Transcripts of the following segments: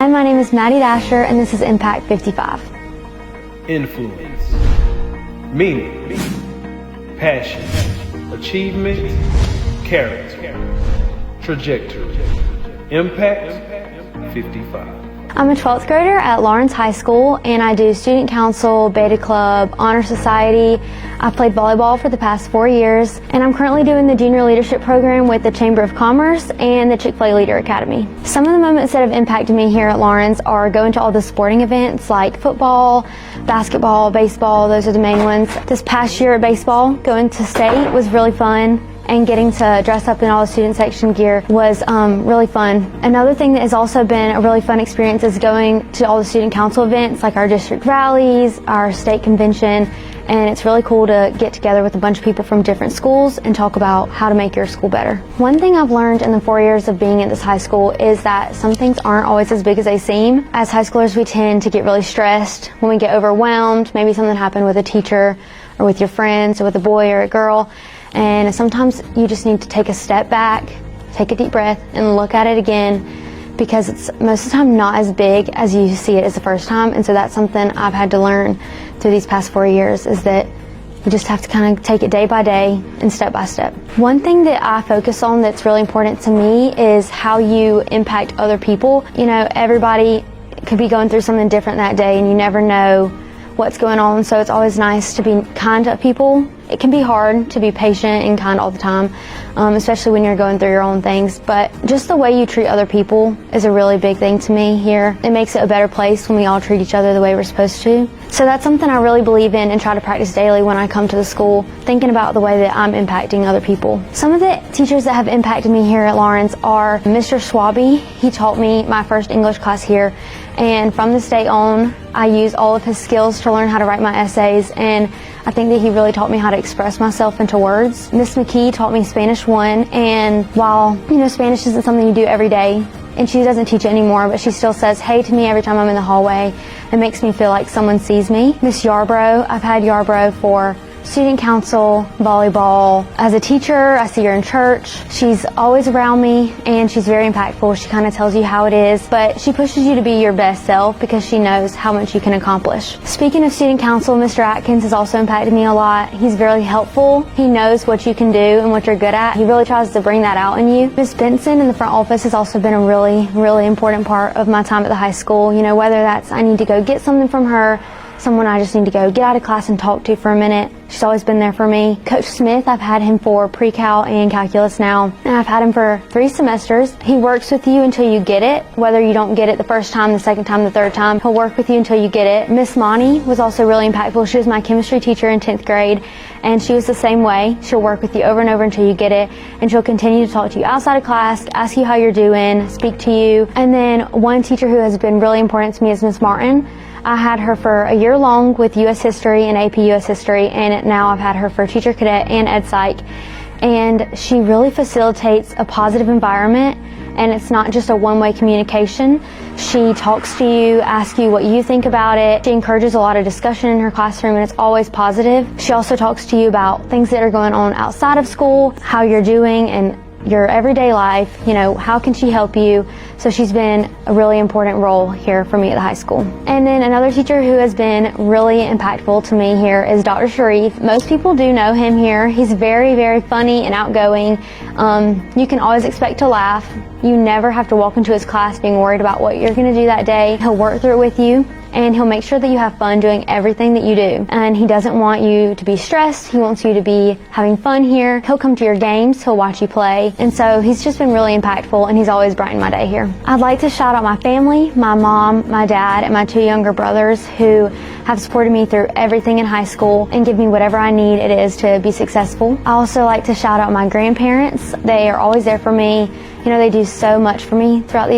Hi, my name is Mattie Dasher, and this is Impact 55. Influence, meaning, passion, achievement, character, trajectory, impact 55. I'm a 12th grader at Lawrence High School, and I do student council, beta club, honor society. I've played volleyball for the past 4 years, and I'm currently doing the junior leadership program with the Chamber of Commerce and the Chick-fil-A Leader Academy. Some of the moments that have impacted me here at Lawrence are going to all the sporting events like football, basketball, baseball. Those are the main ones. This past year at baseball, going to state was really fun, and getting to dress up in all the student section gear was really fun. Another thing that has also been a really fun experience is going to all the student council events like our district rallies, our state convention, and it's really cool to get together with a bunch of people from different schools and talk about how to make your school better. One thing I've learned in the 4 years of being at this high school is that some things aren't always as big as they seem. As high schoolers, we tend to get really stressed when we get overwhelmed. Maybe something happened with a teacher or with your friends or with a boy or a girl. And sometimes you just need to take a step back, take a deep breath, and look at it again, because it's most of the time not as big as you see it as the first time. And so that's something I've had to learn through these past 4 years, is that you just have to kind of take it day by day and step by step. One thing that I focus on that's really important to me is how you impact other people. You know, everybody could be going through something different that day, and you never know what's going on, so it's always nice to be kind to people. It can be hard to be patient and kind all the time, especially when you're going through your own things, but just the way you treat other people is a really big thing to me here. It makes it a better place when we all treat each other the way we're supposed to. So that's something I really believe in and try to practice daily when I come to the school, thinking about the way that I'm impacting other people. Some of the teachers that have impacted me here at Lawrence are Mr. Swaby. He taught me my first English class here, and from this day on, I use all of his skills to learn how to write my essays, and I think that he really taught me how to express myself into words. Miss McKee taught me Spanish 1, and while, you know, Spanish isn't something you do every day, and she doesn't teach it anymore, but she still says hey to me every time I'm in the hallway. It makes me feel like someone sees me. Miss Yarbrough, I've had Yarbrough for student council, volleyball. As a teacher, I see her in church. She's always around me, and she's very impactful. She kind of tells you how it is, but she pushes you to be your best self because she knows how much you can accomplish. Speaking of student council, Mr. Atkins has also impacted me a lot. He's very helpful. He knows what you can do and what you're good at. He really tries to bring that out in you. Miss Benson in the front office has also been a really important part of my time at the high school. You know, whether that's I need to go get something from her, someone I just need to go get out of class and talk to for a minute. She's always been there for me. Coach Smith, I've had him for pre-cal and calculus now, and I've had him for 3 semesters. He works with you until you get it, whether you don't get it the first time, the second time, the third time. He'll work with you until you get it. Miss Monty was also really impactful. She was my chemistry teacher in 10th grade, and she was the same way. She'll work with you over and over until you get it, and she'll continue to talk to you outside of class, ask you how you're doing, speak to you. And then one teacher who has been really important to me is Miss Martin. I had her for a year long with U.S. History and AP U.S. History, and now I've had her for Teacher Cadet and Ed Psych. And she really facilitates a positive environment, and it's not just a one-way communication. She talks to you, asks you what you think about it. She encourages a lot of discussion in her classroom, and it's always positive. She also talks to you about things that are going on outside of school, how you're doing, and your everyday life. You know, how can she help you? So she's been a really important role here for me at the high school. And then another teacher who has been really impactful to me here is Dr. Sharif. Most people do know him here. He's very funny and outgoing. You can always expect to laugh. You never have to walk into his class being worried about what you're going to do that day. He'll work through it with you, and he'll make sure that you have fun doing everything that you do. And he doesn't want you to be stressed. He wants you to be having fun here. He'll come to your games. He'll watch you play. And so he's just been really impactful, and he's always brightened my day here. I'd like to shout out my family, my mom, my dad, and my 2 younger brothers who have supported me through everything in high school and give me whatever I need it is to be successful. I also like to shout out my grandparents. They are always there for me. You know, they do so much for me throughout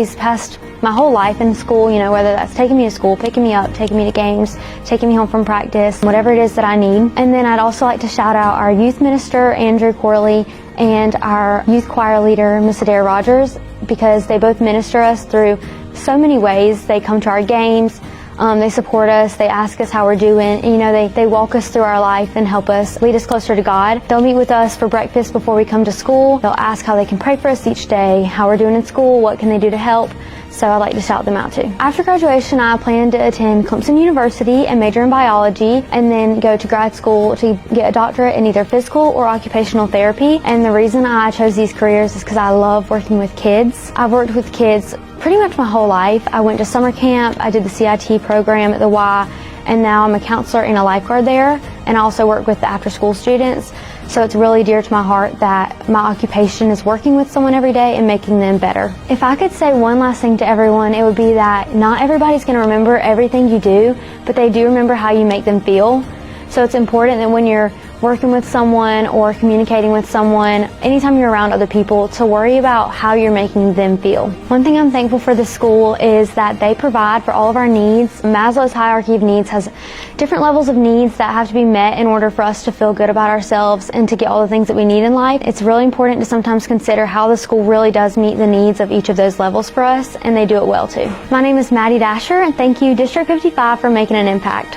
my whole life in school, you know, whether that's taking me to school, picking me up, taking me to games, taking me home from practice, whatever it is that I need. And then I'd also like to shout out our youth minister, Andrew Corley, and our youth choir leader, Miss Adair Rogers, because they both minister us through so many ways. They come to our games. They support us, they ask us how we're doing, and, you know, they walk us through our life and help us lead us closer to God. They'll meet with us for breakfast before we come to school. They'll ask how they can pray for us each day, how we're doing in school, what can they do to help. So I'd like to shout them out too. After graduation, I plan to attend Clemson University and major in biology, and then go to grad school to get a doctorate in either physical or occupational therapy. And the reason I chose these careers is because I love working with kids. I've worked with kids pretty much my whole life. I went to summer camp, I did the CIT program at the Y, and now I'm a counselor and a lifeguard there, and I also work with the after-school students. So it's really dear to my heart that my occupation is working with someone every day and making them better. If I could say one last thing to everyone, it would be that not everybody's going to remember everything you do, but they do remember how you make them feel. So it's important that when you're working with someone or communicating with someone, anytime you're around other people, to worry about how you're making them feel. One thing I'm thankful for the school is that they provide for all of our needs. Maslow's hierarchy of needs has different levels of needs that have to be met in order for us to feel good about ourselves and to get all the things that we need in life. It's really important to sometimes consider how the school really does meet the needs of each of those levels for us, and they do it well too. My name is Mattie Dasher, and thank you District 55 for making an impact.